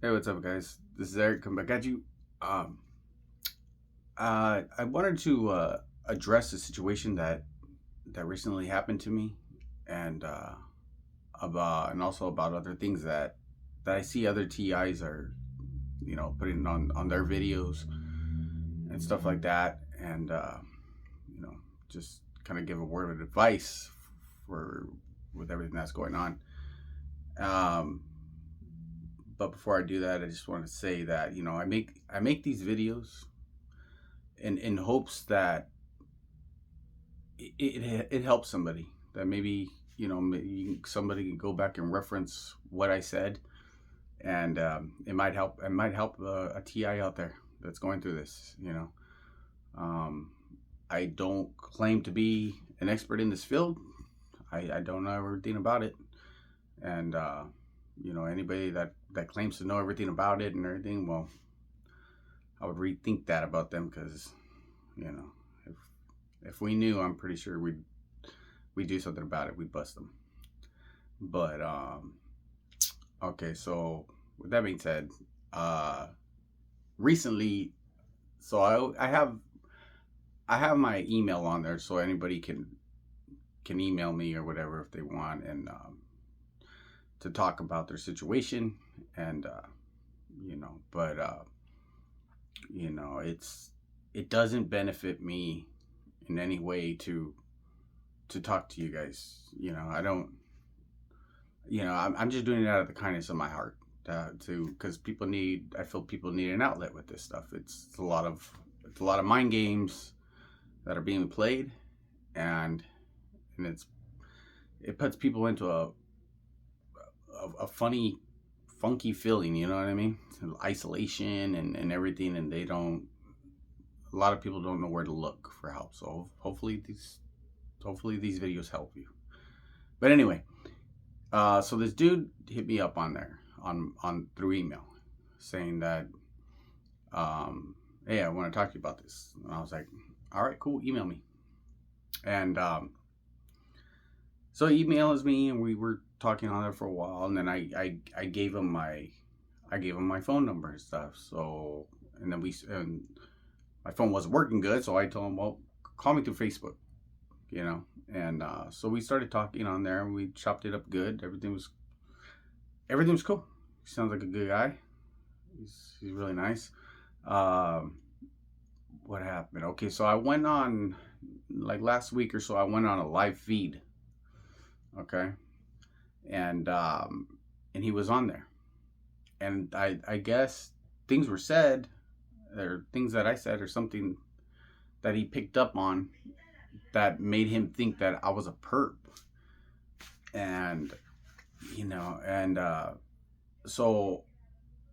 Hey, what's up, guys? This is Eric. Come back at you. Um, I wanted to address a situation that recently happened to me, and and also about other things that I see other TIs are, putting on their videos and stuff like that, and you know, just kind of give a word of advice for with everything that's going on. Um, but before I do that, I just want to say that I make these videos in hopes that it helps somebody, that maybe maybe somebody can go back and reference what I said, and it might help a TI out there that's going through this. Um, I don't claim to be an expert in this field. I don't know everything about it, and anybody that claims to know everything about it and everything, well, I would rethink that about them, because you know if if we knew, I'm pretty sure we do something about it. We bust them. But okay. So with that being said, uh, recently, so I have my email on there, so anybody can email me or whatever if they want, and to talk about their situation, and but it doesn't benefit me in any way to talk to you guys. I don't. I'm just doing it out of the kindness of my heart, because I feel people need an outlet with this stuff. It's a lot of mind games that are being played, and it puts people into a funny, funky feeling. You know what I mean? Isolation and everything, and they don't. A lot of people don't know where to look for help. So hopefully these videos help you. But anyway, so this dude hit me up on there, on through email, saying that, hey, I want to talk to you about this. And I was like, all right, cool, email me. And so he emails me, and we were talking on there for a while, and then I gave him my phone number and stuff. So and then and my phone wasn't working good, so I told him, well, call me through Facebook, and so we started talking on there, and we chopped it up good. Everything was cool. He sounds like a good guy. He's really nice. Um, what happened? Okay, so I went on, like, last week or so. I went on a live feed. Okay, and he was on there, and I guess things were said, or things that I said, or something that he picked up on, that made him think that I was a perp, and and so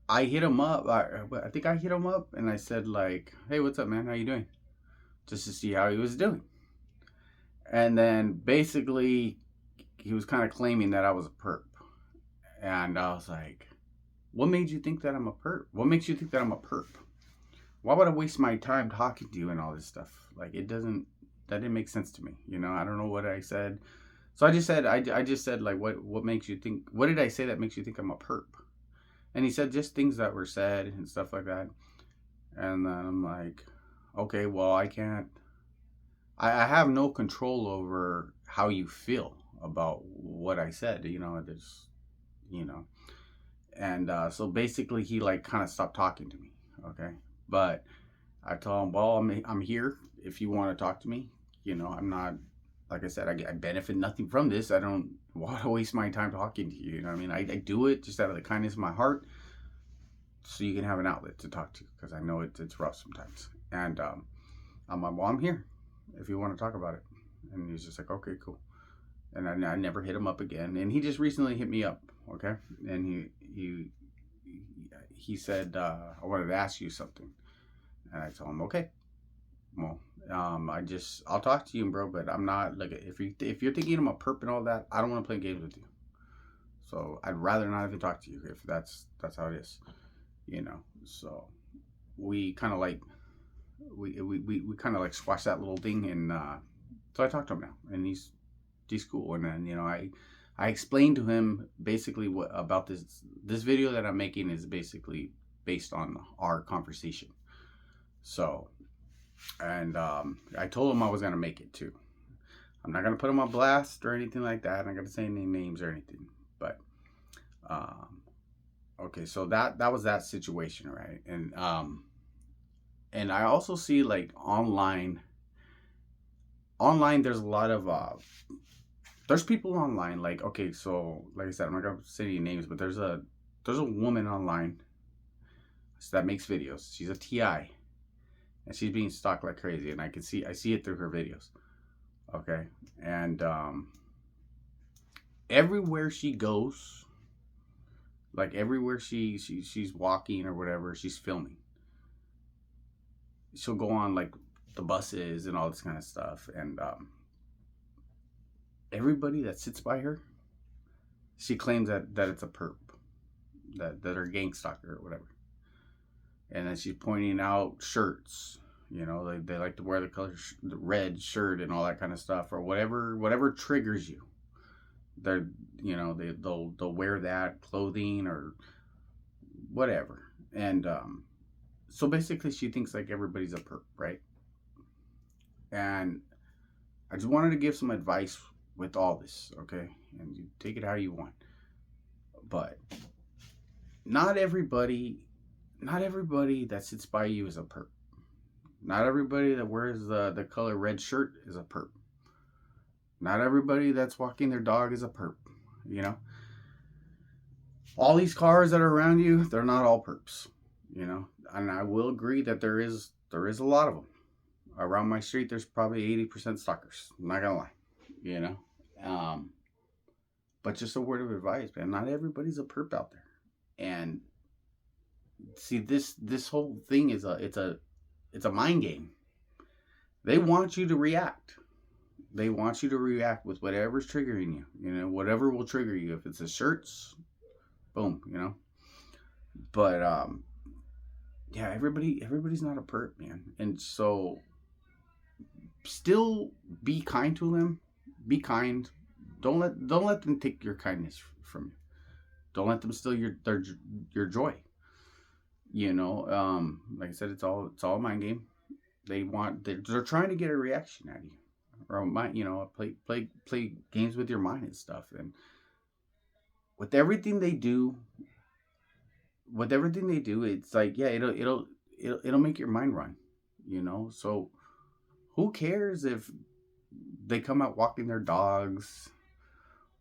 I hit him up. I think I hit him up, and I said, like, "Hey, what's up, man? How you doing?" Just to see how he was doing. And then basically, he was kind of claiming that I was a perp, and I was like, "What made you think that I'm a perp? What makes you think that I'm a perp? Why would I waste my time talking to you and all this stuff? Like, that didn't make sense to me. I don't know what I said." So I just said, like, what makes you think? What did I say that makes you think I'm a perp? And he said just things that were said and stuff like that. And then I'm like, okay, well, I can't. I have no control over how you feel about what I said. You know. And so basically, he, like, kind of stopped talking to me. Okay, but I told him, well, I'm here if you want to talk to me. I'm not, like I said, I benefit nothing from this. I don't want to waste my time talking to you. You know what I mean? I do it just out of the kindness of my heart, so you can have an outlet to talk to, because I know it's rough sometimes. And I'm like, well, I'm here if you want to talk about it. And he's just like, okay, cool. And I never hit him up again. And he just recently hit me up, okay? And he said, I wanted to ask you something. And I told him, okay, well, I'll talk to you, bro, but I'm not, like, if you're thinking I'm a perp and all that, I don't want to play games with you. So I'd rather not even talk to you if that's how it is. So we kind of like we kind of like squashed that little thing, and so I talked to him now, and he's cool. And then I explained to him basically what about this video that I'm making is basically based on our conversation. So, and I told him I was gonna make it too. I'm not gonna put him on blast or anything like that. I'm not gonna say any names or anything. But okay, so that was that situation, right? And I also see like online there's a lot of there's people online like, okay, so like I said, I'm not gonna say any names, but there's a woman online that makes videos. She's a TI, and she's being stalked like crazy, and I see it through her videos. Okay, and everywhere she goes, like everywhere she's walking or whatever, she's filming. She'll go on like the buses and all this kind of stuff, and everybody that sits by her, she claims that it's a perp, that are gang stalker or whatever. And then she's pointing out shirts. You know, they like to wear the red shirt and all that kind of stuff, or whatever triggers you. They're, you know, they'll wear that clothing or whatever. And so basically, she thinks like everybody's a perp, right? And I just wanted to give some advice with all this, okay? And you take it how you want. But not everybody that sits by you is a perp. Not everybody that wears the color red shirt is a perp. Not everybody that's walking their dog is a perp. You know, all these cars that are around you, they're not all perps. You know, and I will agree that there is a lot of them around my street. There's probably 80% stalkers. I'm not gonna lie. You know, but just a word of advice, man. Not everybody's a perp out there. And see, this whole thing is it's a mind game. They want you to react. They want you to react with whatever's triggering you. You know, whatever will trigger you. If it's the shirts, boom. You know, but yeah, everybody's not a perp, man. And so, still be kind to them. Be kind. Don't let them take your kindness from you. Don't let them steal your joy. You know, like I said, it's all a mind game. They're trying to get a reaction out of you, or mind, you know, play games with your mind and stuff. And with everything they do, it's like, yeah, it'll make your mind run, you know. So who cares if they come out walking their dogs?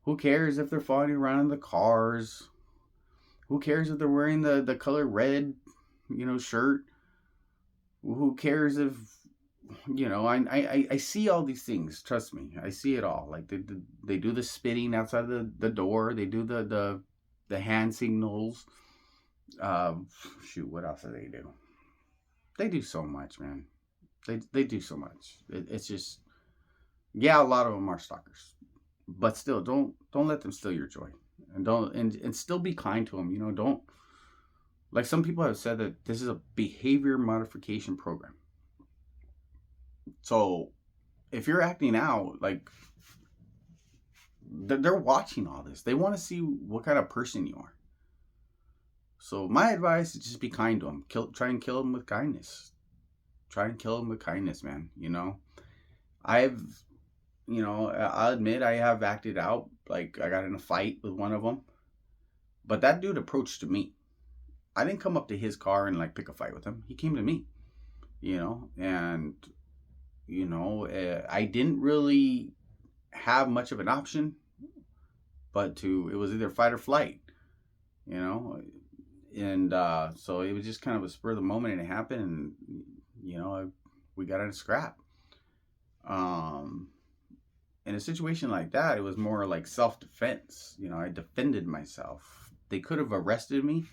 Who cares if they're following around in the cars? Who cares if they're wearing the color red, you know, shirt? Who cares if, you know, I see all these things. Trust me, I see it all. Like they do the spitting outside the door. They do the hand signals. Shoot, what else do they do? They do so much, man. They do so much. It's just, yeah, a lot of them are stalkers, but still, don't let them steal your joy, and still be kind to them. You know, don't, like some people have said that this is a behavior modification program. So if you're acting out, like they're watching all this, they want to see what kind of person you are. So my advice is just be kind to them. Try and kill them with kindness. Try and kill them with kindness, man. You know, I'll admit I have acted out. Like I got in a fight with one of them, but that dude approached me. I didn't come up to his car and like pick a fight with him. He came to me, you know, and you know, I didn't really have much of an option, but it was either fight or flight, you know, and so it was just kind of a spur of the moment, and it happened, and you know, we got in a scrap. In a situation like that, it was more like self-defense. You know, I defended myself. They could have arrested me,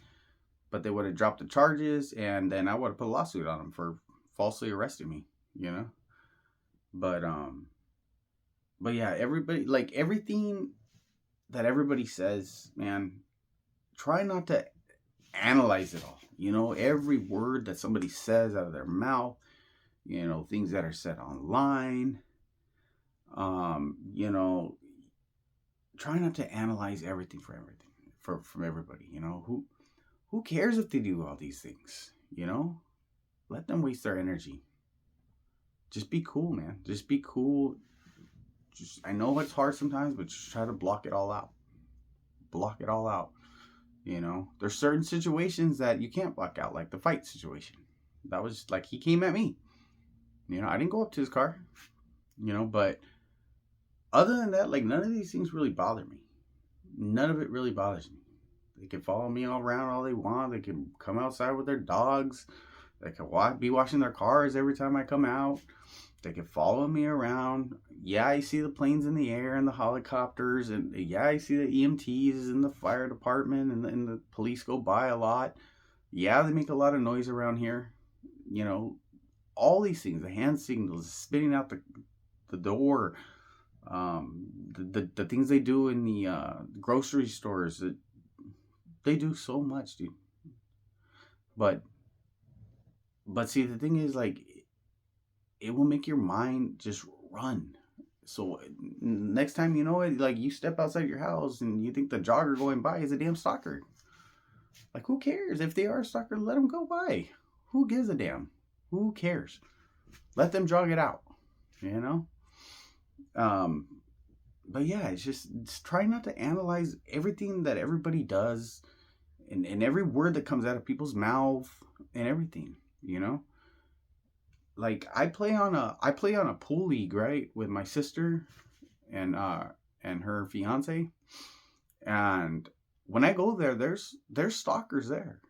but they would have dropped the charges, and then I would have put a lawsuit on them for falsely arresting me, you know. But yeah, everybody, like everything that everybody says, man, try not to analyze it all. You know, every word that somebody says out of their mouth, you know, things that are said online, you know, try not to analyze everything from everybody. Who cares if they do all these things? Let them waste their energy. Just be cool, man. Just be cool. Just I know it's hard sometimes, but just try to block it all out. Block it all out. There's certain situations that you can't block out, like the fight situation. That was like he came at me. I didn't go up to his car. But other than that, like none of these things really bother me. None of it really bothers me. They can follow me all around all they want. They can come outside with their dogs. They can be washing their cars every time I come out. They can follow me around. Yeah, I see the planes in the air and the helicopters. And yeah, I see the EMTs and the fire department and the police go by a lot. Yeah, they make a lot of noise around here. All these things, the hand signals, spitting out the door, the things they do in the grocery stores. They do so much, dude. But see, the thing is, like, it will make your mind just run. So next time you know it, like you step outside your house and you think the jogger going by is a damn stalker. Like, who cares? If they are a stalker, let them go by. Who gives a damn? Who cares? Let them jog it out. But yeah, it's try not to analyze everything that everybody does and every word that comes out of people's mouth and everything. Like I play on a pool league, right, with my sister and her fiance, and when I go there, there's stalkers there.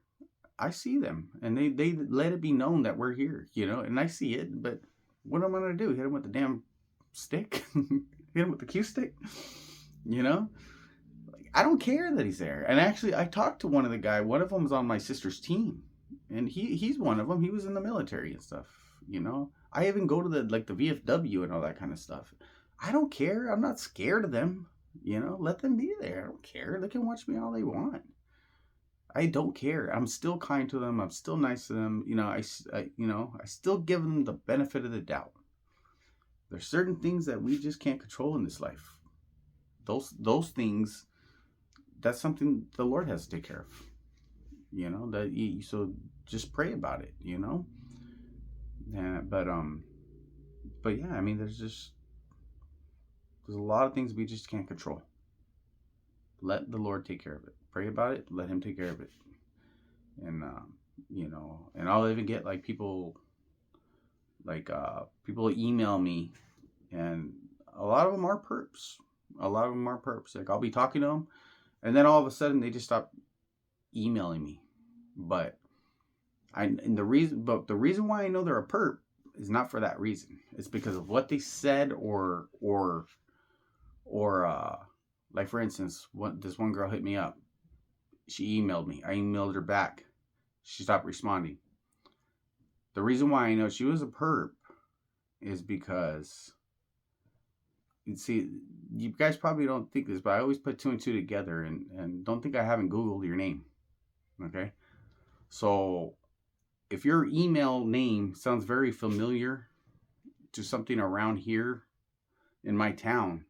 I see them, and they let it be known that we're here, and I see it. But what am I gonna do? Hit them with the damn stick? Hit him with the cue stick? Like, I don't care that he's there. And actually, I talked to one of the guy. One of them was on my sister's team, and he's one of them. He was in the military and stuff. I even go to the VFW and all that kind of stuff. I don't care. I'm not scared of them. Let them be there. I don't care. They can watch me all they want. I don't care. I'm still kind to them. I'm still nice to them. I still give them the benefit of the doubt. There's certain things that we just can't control in this life. Those things, that's something the Lord has to take care of. So just pray about it. But yeah, I mean, there's a lot of things we just can't control. Let the Lord take care of it. Pray about it. Let Him take care of it. And and I'll even get like people email me, and a lot of them are perps. Like I'll be talking to them, and then all of a sudden they just stop emailing me. But the reason why I know they're a perp is not for that reason. It's because of what they said or like for instance, this one girl hit me up. She emailed me. I emailed her back. She stopped responding. The reason why I know she was a perp is because, you see, you guys probably don't think this, but I always put two and two together, and don't think I haven't Googled your name. Okay? So if your email name sounds very familiar to something around here in my town,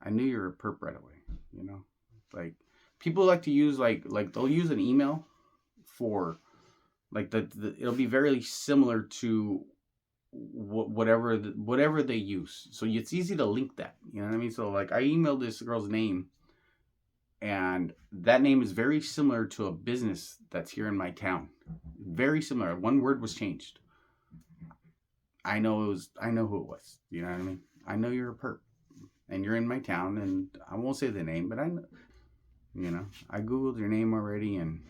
I knew you were a perp right away. Like people like to use like they'll use an email for like it'll be very similar to whatever they use, so it's easy to link that. You know what I mean? So like I emailed this girl's name, and that name is very similar to a business that's here in my town. Very similar. One word was changed. I know who it was. You know what I mean? I know you're a perp, and you're in my town, and I won't say the name, but I know. I Googled your name already, and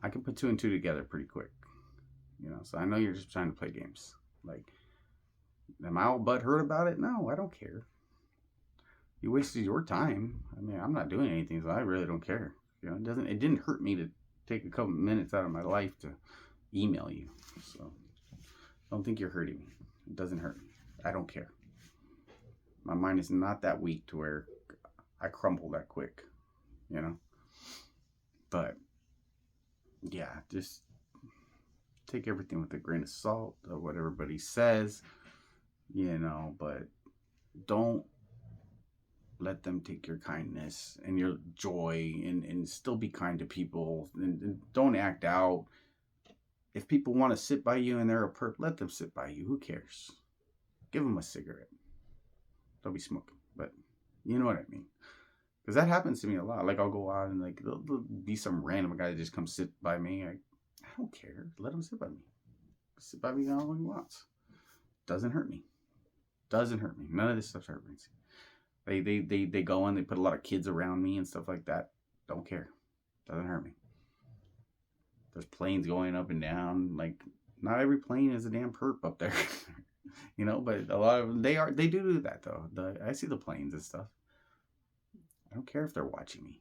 I can put two and two together pretty quick. So I know you're just trying to play games. Like, am I all butthurt about it? No, I don't care. You wasted your time. I mean, I'm not doing anything, so I really don't care. It didn't hurt me to take a couple minutes out of my life to email you. So don't think you're hurting me. It doesn't hurt me. I don't care. My mind is not that weak to where I crumble that quick. But yeah, just take everything with a grain of salt of what everybody says, but don't let them take your kindness and your joy, and still be kind to people, and don't act out. If people want to sit by you and they're a perp, let them sit by you. Who cares? Give them a cigarette. Don't be smoking, but you know what I mean. Because that happens to me a lot. Like, I'll go out and like there'll be some random guy that just comes sit by me. I don't care. Let him sit by me. Sit by me all he wants. Doesn't hurt me. Doesn't hurt me. None of this stuff hurts me. They go in. They put a lot of kids around me and stuff like that. Don't care. Doesn't hurt me. There's planes going up and down. Like, not every plane is a damn perp up there. You know, but a lot of them, they do that though. I see the planes and stuff. I don't care if they're watching me.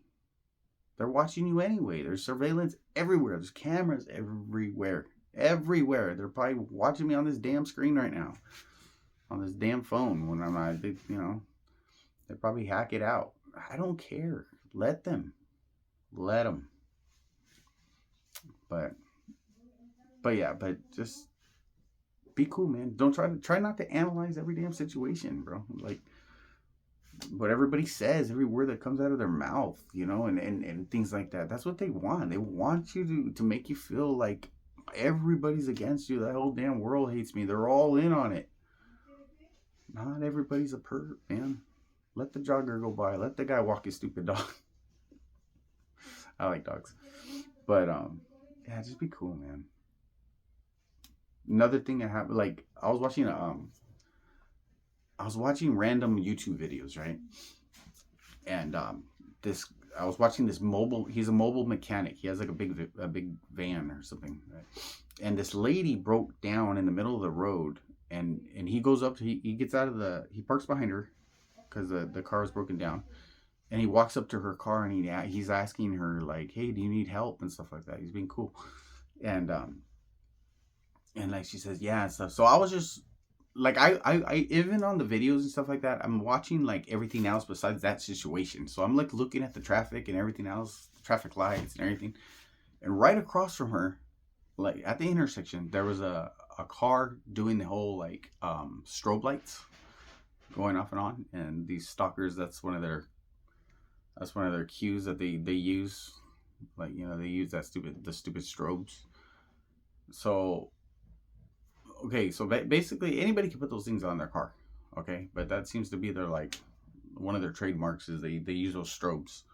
They're watching you anyway. There's surveillance everywhere. There's cameras everywhere. Everywhere. They're probably watching me on this damn screen right now. On this damn phone when I'm not, they probably hack it out. I don't care. Let them. Let them. But yeah, but just be cool, man. Don't try not to analyze every damn situation, bro. Like, what everybody says, every word that comes out of their mouth, you know, and things like that. That's what they want. They want you to make you feel like everybody's against you. That whole damn world hates me. They're all in on it. Not everybody's a perp, man. Let the jogger go by. Let the guy walk his stupid dog. I like dogs. But yeah, just be cool, man. Another thing that happened, like, I was watching random YouTube videos, right? And this I was watching this mobile. He's a mobile mechanic. He has like a big van or something, right? And this lady broke down in the middle of the road, and he goes up. He gets out of he parks behind her because the car was broken down, and he walks up to her car and he's asking her like, "Hey, do you need help?" and stuff like that. He's being cool, and like she says, "Yeah," and stuff. So I was just like, I even on the videos and stuff like that, I'm watching like everything else besides that situation. So I'm like looking at the traffic and everything else, the traffic lights and everything. And right across from her, like at the intersection, there was a car doing the whole like strobe lights going off and on. And these stalkers, that's one of their cues that they use. Like, you know, they use the stupid strobes. So okay, so basically anybody can put those things on their car, okay? But that seems to be their like one of their trademarks is they use those strobes.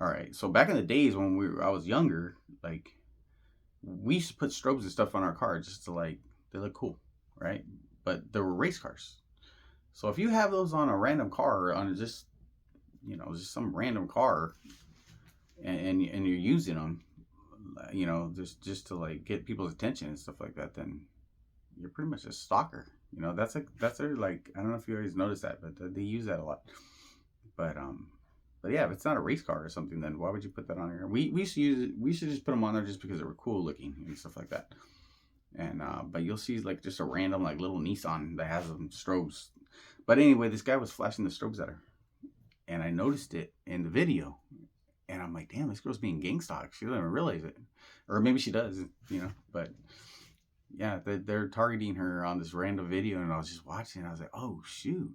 All right, so back in the days when I was younger, like we used to put strobes and stuff on our car just to like they look cool, right? But there were race cars, so if you have those on a random car on just just some random car, and you're using them, just to like get people's attention and stuff like that, then you're pretty much a stalker. You know, that's their like, I don't know if you always noticed that, but they use that a lot. But yeah, if it's not a race car or something, then why would you put that on here? We used to use it. We should just put them on there just because they were cool looking and stuff like that. And but you'll see like just a random like little Nissan that has some strobes. But anyway, this guy was flashing the strobes at her, and I noticed it in the video, and I'm like, damn, this girl's being gangstalked. She doesn't even realize it, or maybe she does, but yeah, they're targeting her on this random video, and I was just watching. I was like, oh shoot,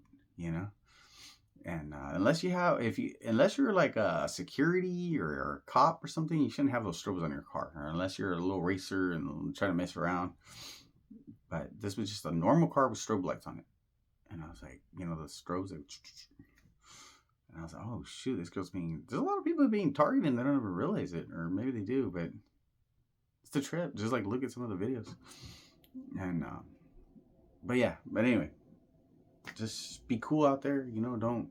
And unless you're like a security or a cop or something, you shouldn't have those strobes on your car. Or unless you're a little racer and trying to mess around. But this was just a normal car with strobe lights on it, and I was like, the strobes, and I was like, oh shoot, this girl's being. There's a lot of people being targeted, and they don't even realize it, or maybe they do, but. It's the trip. Just like look at some of the videos, and but anyway, just be cool out there. Don't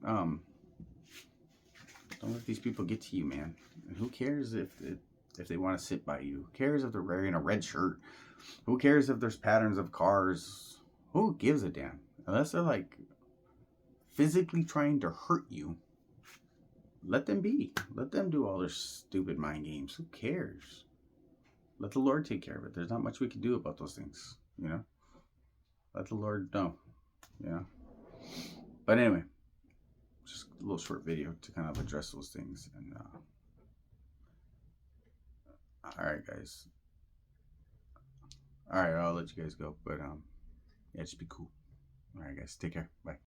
let these people get to you, man. And who cares if they want to sit by you? Who cares if they're wearing a red shirt? Who cares if there's patterns of cars? Who gives a damn? Unless they're like physically trying to hurt you, let them be. Let them do all their stupid mind games. Who cares? Let the Lord take care of it. There's not much we can do about those things, Let the Lord know, But anyway, just a little short video to kind of address those things. And all right, guys. All right, I'll let you guys go. But yeah, just be cool. All right, guys. Take care. Bye.